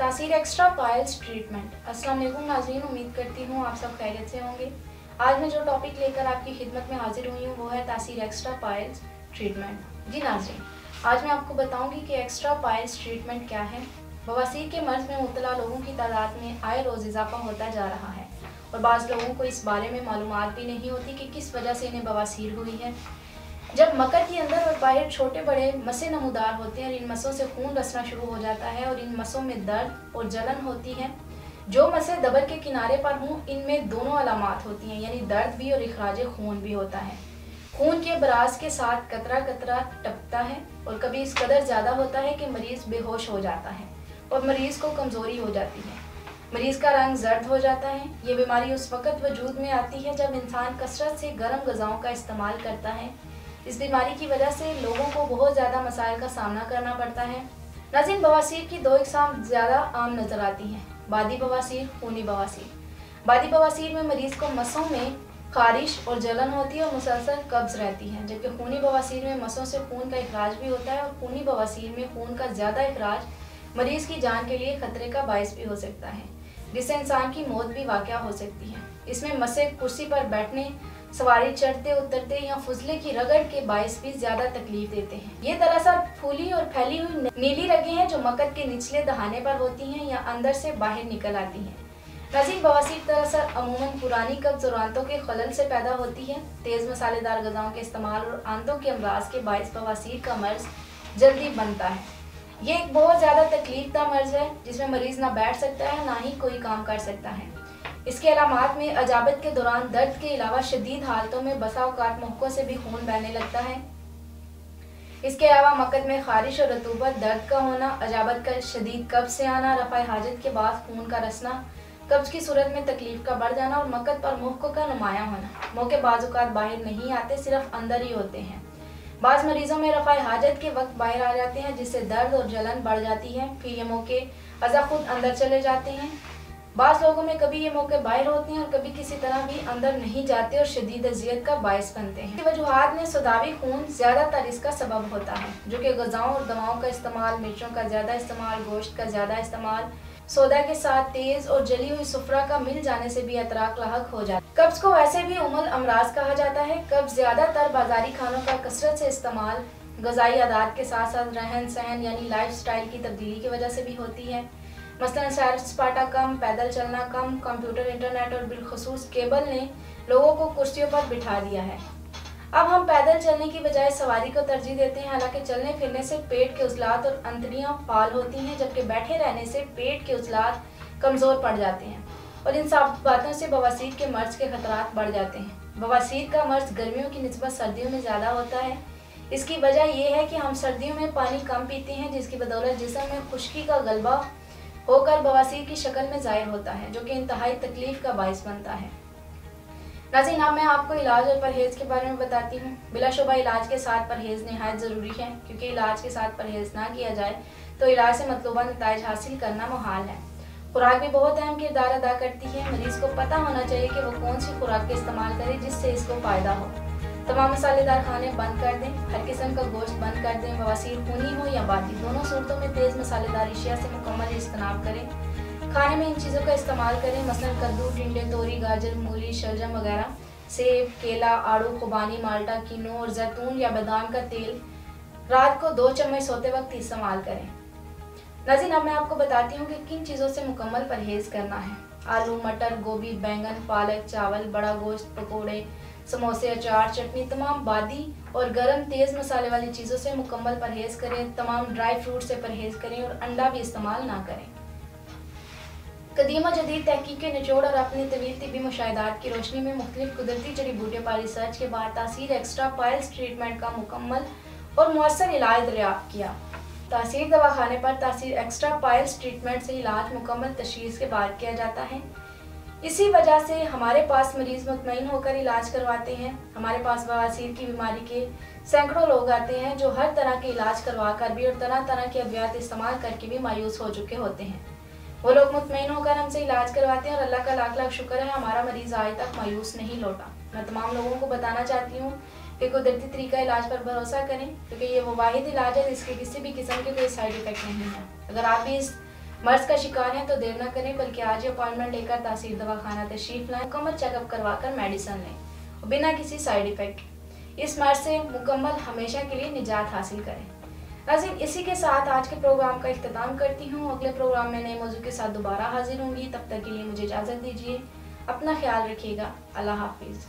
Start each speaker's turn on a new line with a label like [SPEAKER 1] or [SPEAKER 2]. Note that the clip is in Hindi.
[SPEAKER 1] तासीर एक्स्ट्रा पाइल्स ट्रीटमेंट। अस्सलाम वालेकुम नाज़रीन, उम्मीद करती हूँ आप सब खैरियत से होंगे। आज मैं जो टॉपिक लेकर आपकी खिदमत में हाजिर हुई हूँ वो है तासीर एक्स्ट्रा पाइल्स ट्रीटमेंट। जी नाज़रीन, आज मैं आपको बताऊंगी कि एक्स्ट्रा पाइल्स ट्रीटमेंट क्या है। बवासीर के मर्ज में मुब्तला लोगों की तादाद में आए रोज़ इजाफा होता जा रहा है और बाज़ लोगों को इस बारे में मालूमात भी नहीं होती कि किस वजह से इन्हें बवासीर हुई है। जब मकर के अंदर और बाहर छोटे बड़े मसे नमूदार होते हैं और इन मसों से खून रसना शुरू हो जाता है और इन मसों में दर्द और जलन होती है। जो मसे दबर के किनारे पर हों इनमें दोनों अलामात होती हैं, यानी दर्द भी और इखराज खून भी होता है। खून के बराज के साथ कतरा कतरा टपकता है और कभी इस कदर ज़्यादा होता है कि मरीज़ बेहोश हो जाता है और मरीज़ को कमज़ोरी हो जाती है। मरीज़ का रंग जर्द हो जाता है। ये बीमारी उस वक़्त वजूद में आती है जब इंसान कसरत से गर्म ग़िज़ाओं का इस्तेमाल करता है। इस बीमारी की वजह से लोगों को बहुत ज़्यादा मसाइल का सामना करना पड़ता है। नाज़रीन, बवासीर की दो इक़साम ज़्यादा आम नज़र आती हैं, बादी बवासीर, खूनी बवासीर। बादी बवासीर में मरीज़ को मसों में खारिश और जलन होती है और मुसलसल कब्ज़ रहती है, जबकि खूनी बवासीर में मसों से खून का इखराज भी होता है और खूनी बवासीर में खून का ज़्यादा इखराज मरीज़ की जान के लिए ख़तरे का बायस भी हो सकता है, जिससे इंसान की मौत भी वाक़या हो सकती है। इसमें मसे कुर्सी पर बैठने, सवारी चढ़ते उतरते या फुजले की रगड़ के बायस भी ज्यादा तकलीफ देते हैं। ये दरअसल फूली और फैली हुई नीली रगें हैं जो मकद के निचले दहाने पर होती हैं या अंदर से बाहर निकल आती हैं। नाज़रीन, बवासीर दरअसल अमूमन पुरानी कब्ज़ और आंतों के खलल से पैदा होती है। तेज़ मसालेदार ग़िज़ाओं के इस्तेमाल और आंतों के अमराज के बायस बवासीर का मर्ज जल्दी बनता है। ये एक बहुत ज़्यादा तकलीफदा मर्ज है जिसमें मरीज़ ना बैठ सकता है ना ही कोई काम कर सकता है। इसके अलामात में अजाबत के दौरान दर्द के अलावा शदीद हालतों में बसा औकात मुहक्कों से भी खून बहने लगता है। इसके अलावा मकद में खारिश और रतूबत, दर्द का होना, अजाबत का शदीद कब्ज़ से आना, रफ़ाए हाजत के बाद खून का रसना, कब्ज़ की सूरत में तकलीफ का बढ़ जाना और मकद पर मुहक्कों का नुमायां होना। मौके बाज़ औक़ात बाहर नहीं आते, सिर्फ अंदर ही होते हैं। बाज़ मरीज़ों में रफ़ाए हाजत के वक्त बाहर आ जाते हैं जिससे दर्द और जलन बढ़ जाती है। फिर ये मौके अज़ा खुद अंदर चले जाते हैं। बाज़ लोगों में कभी ये मौके बाहर होते हैं और कभी किसी तरह भी अंदर नहीं जाते और शदीद अज़ियत का बायस बनते हैं। वजूहात में सदावी खून ज़्यादातर इसका सबब होता है, जो कि ग़िज़ाओं और दवाओं का इस्तेमाल, मिर्चों का ज़्यादा इस्तेमाल, गोश्त का ज़्यादा इस्तेमाल, सोदा के साथ तेज़ और जली हुई सुफ्रा का मिल जाने से भी अतराक लाहक हो जाता है। कब्ज़ को वैसे भी उमुल अमराज कहा जाता है। कब्ज़ ज़्यादातर बाजारी खानों का कसरत से इस्तेमाल, ग़िज़ाई आदात के साथ साथ रहन सहन यानी लाइफ स्टाइल की तब्दीली की वजह से भी होती है। मसलन सैर सपाटा कम, पैदल चलना कम, कंप्यूटर, इंटरनेट और बिलखुसूस केबल ने लोगों को कुर्सियों पर बिठा दिया है। अब हम पैदल चलने की बजाय सवारी को तरजीह देते हैं। हालांकि चलने फिरने से पेट के उज़लात और अंतड़ियां फाल होती हैं, जबकि बैठे रहने से पेट के उज़लात कमज़ोर पड़ जाते हैं और इन सब बातों से बवासीर के मर्ज के खतरात बढ़ जाते हैं। बवासीर का मर्ज गर्मियों की निस्बत सर्दियों में ज़्यादा होता है। इसकी वजह यह है कि हम सर्दियों में पानी कम पीते हैं, जिसकी बदौलत जिस्म में खुश्की का गलबा होकर बवासीर की शक्ल में ज़ाहिर होता है, जो कि इंतहाई तकलीफ का बायस बनता है। नाज़रीन, अब मैं आपको इलाज और परहेज़ के बारे में बताती हूँ। बिलाशुबा इलाज के साथ परहेज़ निहायत ज़रूरी है, क्योंकि इलाज के साथ परहेज़ ना किया जाए तो इलाज से मतलूबा नताइज हासिल करना मुहाल है। खुराक भी बहुत अहम किरदार अदा करती है। मरीज़ को पता होना चाहिए कि वो कौन सी खुराक का इस्तेमाल करे जिससे इसको फ़ायदा हो। तमाम मसालेदार खाने बंद कर दें, हर किस्म का गोश्त बंद कर दें। बवासीर खूनी हो या बादी, दोनों सूरतों में तेज़ मसालेदार अशिया से मुकम्मल इज्तनाब करें। खाने में इन चीज़ों का इस्तेमाल करें, मसलन कद्दू, टिंडे, तोरी, गाजर, मूली, शलजम वगैरह, सेब, केला, आड़ू, खुबानी, माल्टा, कीनू और जैतून या बादाम का तेल रात को 2 चम्मच सोते वक्त इस्तेमाल करें। नाज़रीन, अब मैं आपको बताती हूँ कि किन चीज़ों से मुकम्मल परहेज़ करना है। आलू, मटर, गोभी, बैंगन, पालक, चावल, बड़ा गोश्त, पकौड़े, समोसे, अचार, चटनी, तमाम बादी और गर्म तेज़ मसाले वाली चीज़ों से मुकम्मल परहेज़ करें। तमाम ड्राई फ्रूट से परहेज़ करें और अंडा भी इस्तेमाल ना करें। कदीम और जदीद तहकीक के निचोड़ और अपनी तवील तिब्बी मुशाहिदात की रोशनी में मुख्तलिफ कुदरती जड़ी बूटियों पर रिसर्च के बाद तासीर एक्स्ट्रा पाइल्स ट्रीटमेंट का मुकम्मल और मुअस्सर इलाज दरियाफ्त किया। तासीर दवाखाने पर तासीर एक्स्ट्रा पाइल्स ट्रीटमेंट से इलाज मुकम्मल तशख़ीस के बाद किया जाता है। इसी वजह से हमारे पास मरीज़ मुतमईन होकर इलाज करवाते हैं। हमारे पास बवासीर की बीमारी के सैकड़ों लोग आते हैं जो हर तरह के इलाज करवा कर भी और तरह तरह के अद्वियात इस्तेमाल करके भी मायूस हो चुके होते हैं। वो लोग मुतमईन होकर हमसे इलाज करवाते हैं और अल्लाह का लाख लाख शुक्र है हमारा मरीज़ आज तक मायूस नहीं लौटा। मैं तमाम लोगों को बताना चाहती हूँ कि कुदरती तरीका इलाज पर भरोसा करें, क्योंकि ये वो वाहिद इलाज है जिसके किसी भी किस्म के कोई साइड इफ़ेक्ट नहीं है। अगर आप भी इस मर्ज का शिकार हैं तो देर न करें, बल्कि आज ही अपॉइंटमेंट लेकर तासीर दवाखाना तशरीफ लाएं। मुकम्मल चेकअप करवाकर मेडिसिन लें बिना किसी साइड इफेक्ट। इस मर्ज से मुकम्मल हमेशा के लिए निजात हासिल करें। नाज़रीन, इसी के साथ आज के प्रोग्राम का इख्तिताम करती हूँ। अगले प्रोग्राम में नए मौजू के साथ दोबारा हाजिर होंगी। तब तक के लिए मुझे इजाज़त दीजिए। अपना ख्याल रखिएगा। अल्लाह हाफिज़।